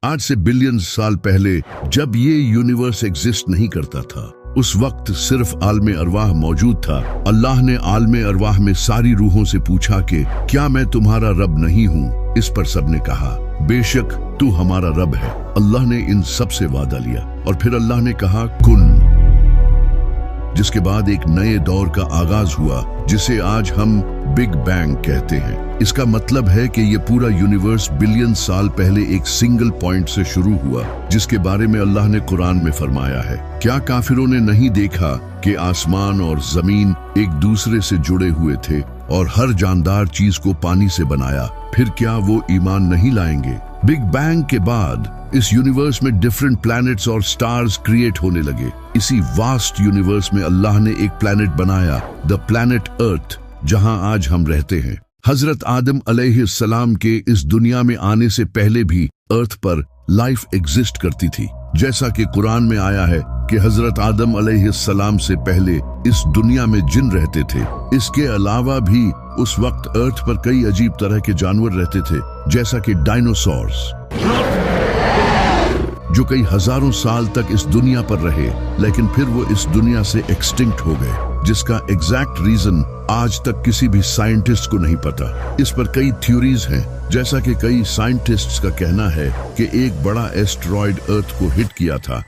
आज से बिलियन साल पहले जब ये यूनिवर्स एग्जिस्ट नहीं करता था, उस वक्त सिर्फ आलमे अरवाह मौजूद था। अल्लाह ने आलमे अरवाह में सारी रूहों से पूछा कि क्या मैं तुम्हारा रब नहीं हूँ? इस पर सबने कहा बेशक तू हमारा रब है। अल्लाह ने इन सब से वादा लिया और फिर अल्लाह ने कहा कुन, जिसके बाद एक नए दौर का आगाज हुआ जिसे आज हम बिग बैंग कहते हैं। इसका मतलब है कि ये पूरा यूनिवर्स बिलियन साल पहले एक सिंगल पॉइंट से शुरू हुआ, जिसके बारे में अल्लाह ने कुरान में फरमाया है, क्या काफिरों ने नहीं देखा कि आसमान और जमीन एक दूसरे से जुड़े हुए थे और हर जानदार चीज को पानी से बनाया, फिर क्या वो ईमान नहीं लाएंगे? बिग बैंग के बाद इस यूनिवर्स में डिफरेंट प्लैनेट्स और स्टार्स क्रिएट होने लगे। इसी वास्ट यूनिवर्स में अल्लाह ने एक प्लैनेट बनाया, द प्लैनेट अर्थ, जहां आज हम रहते हैं। हजरत आदम अलैहिस्सलाम के इस दुनिया में आने से पहले भी अर्थ पर लाइफ एग्जिस्ट करती थी। जैसा कि कुरान में आया है कि हजरत आदम अलैहिस्सलाम से पहले इस दुनिया में जिन रहते थे। इसके अलावा भी उस वक्त अर्थ पर कई अजीब तरह के जानवर रहते थे, जैसा कि डायनासोर्स, जो कई हजारों साल तक इस दुनिया पर रहे, लेकिन फिर वो इस दुनिया से एक्सटिंक्ट हो गए, जिसका एग्जैक्ट रीजन आज तक किसी भी साइंटिस्ट को नहीं पता। इस पर कई थ्योरीज हैं, जैसा कि कई साइंटिस्ट्स का कहना है कि एक बड़ा एस्टेरॉयड अर्थ को हिट किया था,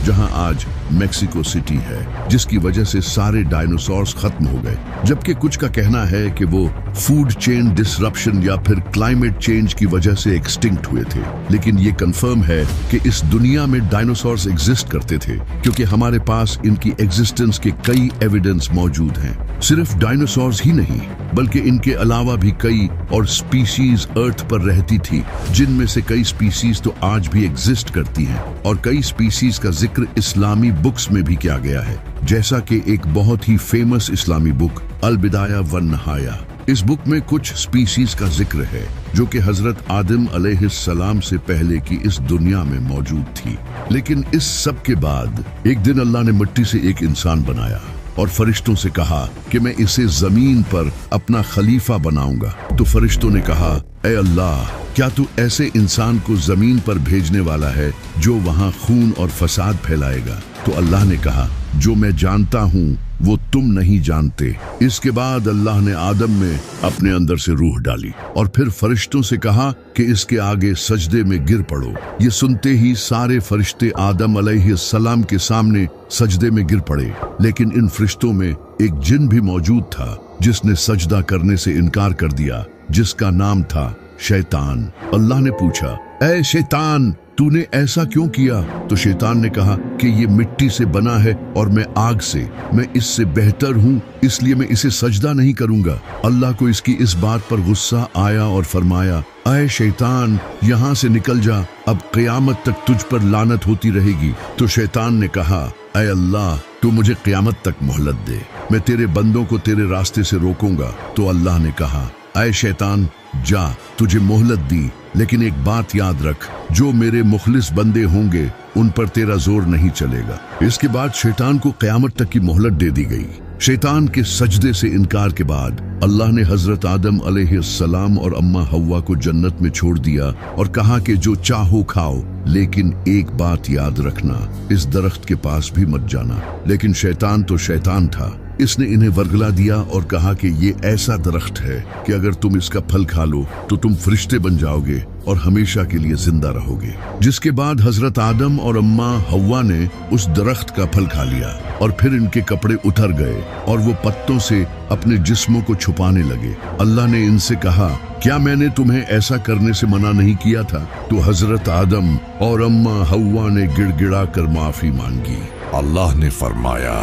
जहां आज मेक्सिको सिटी है, जिसकी वजह से सारे डायनासोर्स खत्म हो गए। जबकि कुछ का कहना है कि वो फूड चेन डिसरप्शन या फिर क्लाइमेट चेंज की वजह से एक्सटिंक्ट हुए थे। लेकिन ये कंफर्म है कि इस दुनिया में डायनासोर्स एग्जिस्ट करते थे, क्योंकि हमारे पास इनकी एग्जिस्टेंस के कई एविडेंस मौजूद हैं। सिर्फ डायनासोर्स ही नहीं, बल्कि इनके अलावा भी कई और स्पीशीज अर्थ पर रहती थी, जिनमें से कई स्पीशीज तो आज भी एग्जिस्ट करती हैं, और कई स्पीशीज का जिक्र इस्लामी बुक्स में भी किया गया है, जैसा कि एक बहुत ही फेमस इस्लामी बुक अल बिदाया वन नहाया। इस बुक में कुछ स्पीशीज का जिक्र है जो कि हजरत आदम अलैहिस्सलाम से पहले की इस दुनिया में मौजूद थी। लेकिन इस सब के बाद एक दिन अल्लाह ने मिट्टी से एक इंसान बनाया और फरिश्तों से कहा कि मैं इसे जमीन पर अपना खलीफा बनाऊंगा। तो फरिश्तों ने कहा, ए अल्लाह, क्या तू ऐसे इंसान को जमीन पर भेजने वाला है जो वहां खून और फसाद फैलाएगा? तो अल्लाह ने कहा, जो मैं जानता हूँ वो तुम नहीं जानते। इसके बाद अल्लाह ने आदम में अपने अंदर से रूह डाली और फिर फरिश्तों से कहा कि इसके आगे सजदे में गिर पड़ो। ये सुनते ही सारे फरिश्ते आदम अलैहिस्सलाम के सामने सजदे में गिर पड़े। लेकिन इन फरिश्तों में एक जिन भी मौजूद था जिसने सजदा करने से इनकार कर दिया, जिसका नाम था शैतान। अल्लाह ने पूछा, ऐ शैतान, तूने ऐसा क्यों किया? तो शैतान ने कहा कि ये मिट्टी से बना है और मैं आग से, मैं इससे बेहतर हूँ, इसलिए मैं इसे सजदा नहीं करूंगा। अल्लाह को इसकी इस बात पर गुस्सा आया और फरमाया, ऐ शैतान, यहाँ से निकल जा, अब क़यामत तक तुझ पर लानत होती रहेगी। तो शैतान ने कहा, ऐ अल्लाह, तू मुझे क़यामत तक मोहलत दे, मैं तेरे बंदों को तेरे रास्ते से रोकूंगा। तो अल्लाह ने कहा, ऐ शैतान, जा, तुझे मोहलत दी, लेकिन एक बात याद रख, जो मेरे मुखलिस बंदे होंगे उन पर तेरा जोर नहीं चलेगा। इसके बाद शैतान को क़यामत तक की मोहलत दे दी गई। शैतान के सजदे से इनकार के बाद अल्लाह ने हजरत आदम अलैहिस्सलाम और अम्मा हव्वा को जन्नत में छोड़ दिया और कहा कि जो चाहो खाओ, लेकिन एक बात याद रखना, इस दरख्त के पास भी मत जाना। लेकिन शैतान तो शैतान था, इसने इन्हें वर्गला दिया और कहा कि ये ऐसा दरख्त है कि अगर तुम इसका फल खा लो तो तुम फरिश्ते बन जाओगे और हमेशा के लिए जिंदा रहोगे। जिसके बाद हजरत आदम और अम्मा हव्वा ने उस दरख्त का फल खा लिया और फिर इनके कपड़े उतर गए और वो पत्तों से अपने जिस्मों को छुपाने लगे। अल्लाह ने इनसे कहा, क्या मैंने तुम्हें ऐसा करने से मना नहीं किया था? तो हजरत आदम और अम्मा हव्वा ने गिड़गिड़ा कर माफी मांगी। अल्लाह ने फरमाया,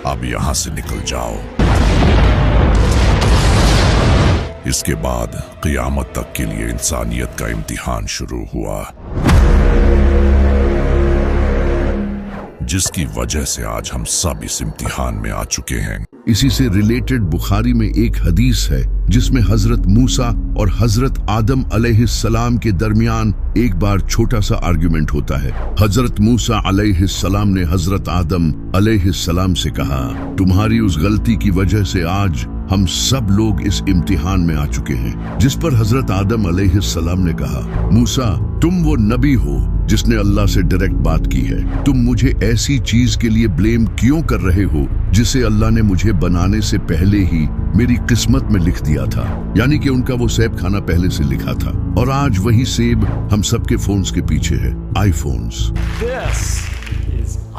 अब यहाँ से निकल जाओ। इसके बाद क़यामत तक के लिए इंसानियत का इम्तिहान शुरू हुआ, जिसकी वजह से आज हम सब इस इम्तिहान में आ चुके हैं। इसी से रिलेटेड बुखारी में एक हदीस है जिसमें हजरत मूसा और हजरत आदम अलैहिस्सलाम के दरमियान एक बार छोटा सा आर्गुमेंट होता है। हजरत मूसा अलैहिस्सलाम ने हजरत आदम अलैहिस्सलाम से कहा, तुम्हारी उस गलती की वजह से आज हम सब लोग इस इम्तिहान में आ चुके हैं जिस पर हजरत आदम अलैहिस्सलाम ने कहा, मूसा तुम वो नबी हो जिसने अल्लाह से डायरेक्ट बात की है, तुम मुझे ऐसी चीज के लिए ब्लेम क्यों कर रहे हो जिसे अल्लाह ने मुझे बनाने से पहले ही मेरी किस्मत में लिख दिया था। यानी कि उनका वो सेब खाना पहले से लिखा था और आज वही सेब हम सबके फोन्स के पीछे है, आईफोन्स।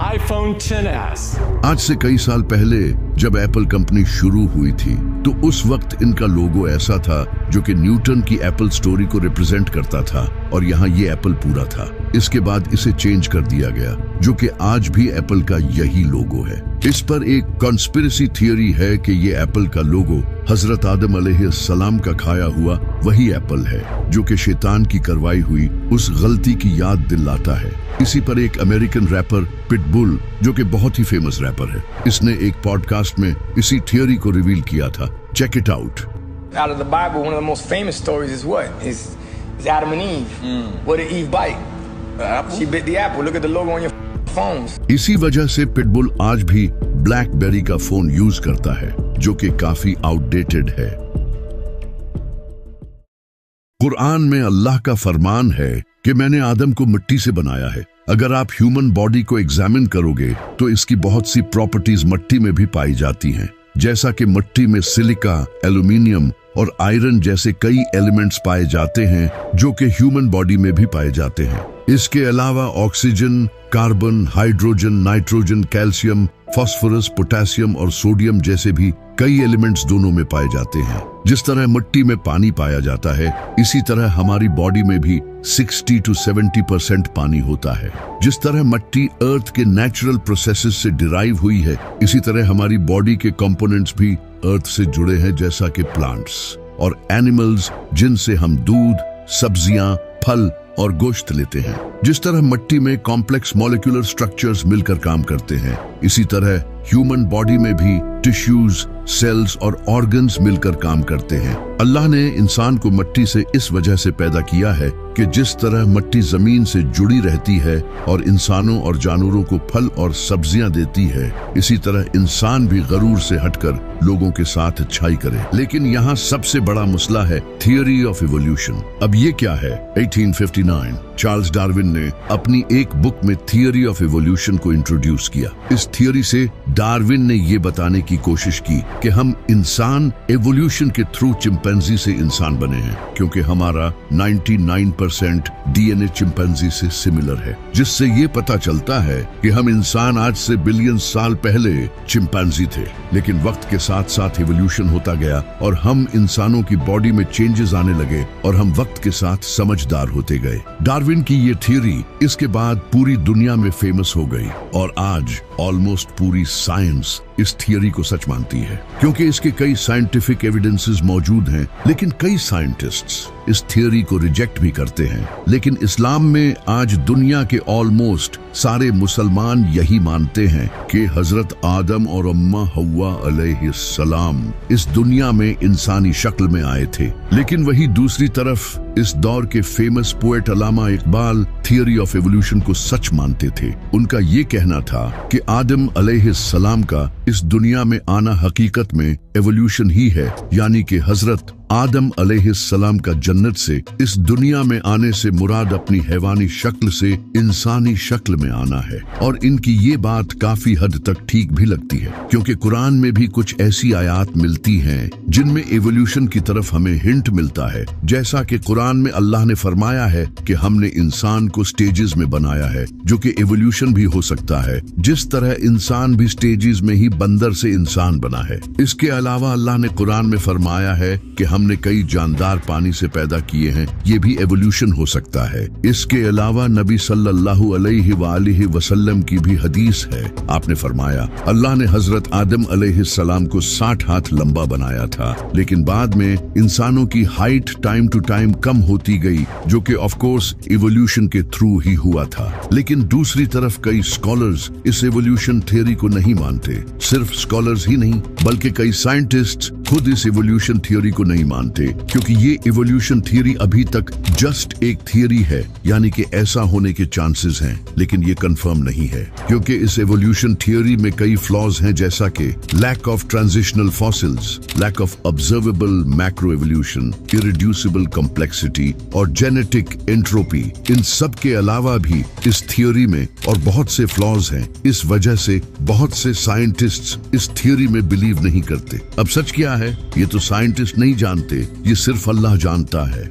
iPhone XS। आज से कई साल पहले जब एप्पल कंपनी शुरू हुई थी तो उस वक्त इनका लोगो ऐसा था जो कि न्यूटन की एप्पल स्टोरी को रिप्रेजेंट करता था और यहाँ ये एप्पल पूरा था। इसके बाद इसे चेंज कर दिया गया जो कि आज भी एप्पल का यही लोगो है। इस पर एक कॉन्स्पिरेसी थियरी है कि ये एप्पल का लोगो हजरत आदम अलैहिस्सलाम का खाया हुआ वही एप्पल है जो कि शैतान की करवाई हुई उस गलती की याद दिलाता है। इसी पर एक अमेरिकन रैपर पिटबुल जो कि बहुत ही फेमस रैपर है, इसने एक पॉडकास्ट में इसी थियरी को रिवील किया था। Check it out. Out of the Bible, one of the most famous stories is what? Is Adam and Eve. What did Eve bite? The apple? She bit the apple. Look at the logo on your phones. इसी वजह से pitbull आज भी blackberry का phone use करता है जो कि काफी आउटडेटेड है। कुरान में अल्लाह का फरमान है कि मैंने आदम को मिट्टी से बनाया है। अगर आप ह्यूमन बॉडी को एग्जामिन करोगे तो इसकी बहुत सी प्रॉपर्टीज मिट्टी में भी पाई जाती हैं, जैसा कि मिट्टी में सिलिका, एल्यूमिनियम और आयरन जैसे कई एलिमेंट्स पाए जाते हैं जो कि ह्यूमन बॉडी में भी पाए जाते हैं। इसके अलावा oxygen, carbon, hydrogen, nitrogen, calcium, phosphorus, potassium और सोडियम जैसे भी कई एलिमेंट्स दोनों में पाए जाते हैं। जिस तरह मिट्टी में पानी पाया जाता है इसी तरह हमारी बॉडी में भी 60 to 70% पानी होता है। जिस तरह मिट्टी अर्थ के नेचुरल प्रोसेसेस से डिराइव हुई है इसी तरह हमारी बॉडी के कंपोनेंट्स भी अर्थ से जुड़े हैं, जैसा कि प्लांट्स और एनिमल्स जिनसे हम दूध, सब्जियां, फल और गोश्त लेते हैं। जिस तरह मिट्टी में कॉम्प्लेक्स मॉलिक्यूलर स्ट्रक्चर्स मिलकर काम करते हैं इसी तरह ह्यूमन बॉडी में भी टिश्यूज, सेल्स और ऑर्गन्स मिलकर काम करते हैं। अल्लाह ने इंसान को मिट्टी से इस वजह से पैदा किया है कि जिस तरह मिट्टी जमीन से जुड़ी रहती है और इंसानों और जानवरों को फल और सब्जियां देती है, इसी तरह इंसान भी गरूर से हटकर लोगों के साथ अच्छाई करे। लेकिन यहाँ सबसे बड़ा मसला है थियरी ऑफ इवोल्यूशन। अब ये क्या है? 1859 चार्ल्स डार्विन ने अपनी एक बुक में थियरी ऑफ इवोल्यूशन को इंट्रोड्यूस किया। इस थियरी से डार्विन ने ये बताने की कोशिश की कि हम इंसान एवोल्यूशन के थ्रू चिंपैंजी से इंसान बने हैं, क्योंकि हमारा 99% डीएनए चिंपैंजी से सिमिलर है, जिससे ये पता चलता है कि हम इंसान आज से बिलियन साल पहले चिंपैंजी थे। लेकिन वक्त के साथ साथ एवोल्यूशन होता गया और हम इंसानों की बॉडी में चेंजेस आने लगे और हम वक्त के साथ समझदार होते गए। डार्विन की ये थियरी इसके बाद पूरी दुनिया में फेमस हो गई और आज ऑलमोस्ट पूरी साइंस इस थियरी को सच मानती है, क्योंकि इसके कई साइंटिफिक एविडेंसेस मौजूद हैं। लेकिन कई साइंटिस्ट्स इस थियरी को रिजेक्ट भी करते हैं। लेकिन इस्लाम में आज दुनिया के ऑलमोस्ट सारे मुसलमान यही मानते हैं कि हजरत आदम और अम्मा हव्वा अलैहिस्सलाम इस दुनिया में इंसानी शक्ल में आए थे। लेकिन वही दूसरी तरफ इस दौर के famous poet Allama Iqbal theory of evolution को सच मानते थे। उनका ये कहना था कि आदम अलैहिस्सलाम का इस दुनिया में आना हकीकत में एवोल्यूशन ही है, यानी कि हजरत आदम अलैहिस्सलाम का जन्नत से इस दुनिया में आने से मुराद अपनी हैवानी शक्ल से इंसानी शक्ल में आना है। और इनकी ये बात काफी हद तक ठीक भी लगती है, क्योंकि कुरान में भी कुछ ऐसी आयात मिलती हैं जिनमें एवोल्यूशन की तरफ हमें हिंट मिलता है। जैसा कि कुरान में अल्लाह ने फरमाया है कि हमने इंसान को स्टेजेस में बनाया है, जो कि एवोल्यूशन भी हो सकता है, जिस तरह इंसान भी स्टेजेस में ही बंदर से इंसान बना है। इसके अलावा अल्लाह ने कुरान में फरमाया है कि हमने कई जानदार पानी से पैदा किए हैं, ये भी एवोल्यूशन हो सकता है। इसके अलावा नबी सल्लल्लाहु अलैहि वसल्लम की भी हदीस है। आपने फरमाया अल्लाह ने हजरत आदम अलैहिस्सलाम को 60 हाथ लंबा बनाया था, लेकिन बाद में इंसानों की हाइट टाइम टू टाइम कम होती गई, जो कि ऑफ कोर्स इवोल्यूशन के थ्रू ही हुआ था। लेकिन दूसरी तरफ कई स्कॉलर्स इस एवोल्यूशन थ्योरी को नहीं मानते। सिर्फ स्कॉलर्स ही नहीं बल्कि कई साइंटिस्ट्स खुद इस इवोल्यूशन थियोरी को नहीं मानते, क्योंकि ये इवोल्यूशन थियोरी अभी तक जस्ट एक थियोरी है, यानी कि ऐसा होने के चांसेस हैं, लेकिन ये कंफर्म नहीं है, क्योंकि इस इवोल्यूशन थियोरी में कई फ्लॉज हैं, जैसा कि lack of transitional fossils, lack of observable macro evolution, irreducible complexity और जेनेटिक एंट्रोपी। इन सब के अलावा भी इस थियोरी में और बहुत से फ्लॉज हैं। इस वजह से बहुत से साइंटिस्ट्स इस थियोरी में बिलीव नहीं करते। अब सच क्या है, ये तो साइंटिस्ट नहीं जानते, ये सिर्फ अल्लाह जानता है।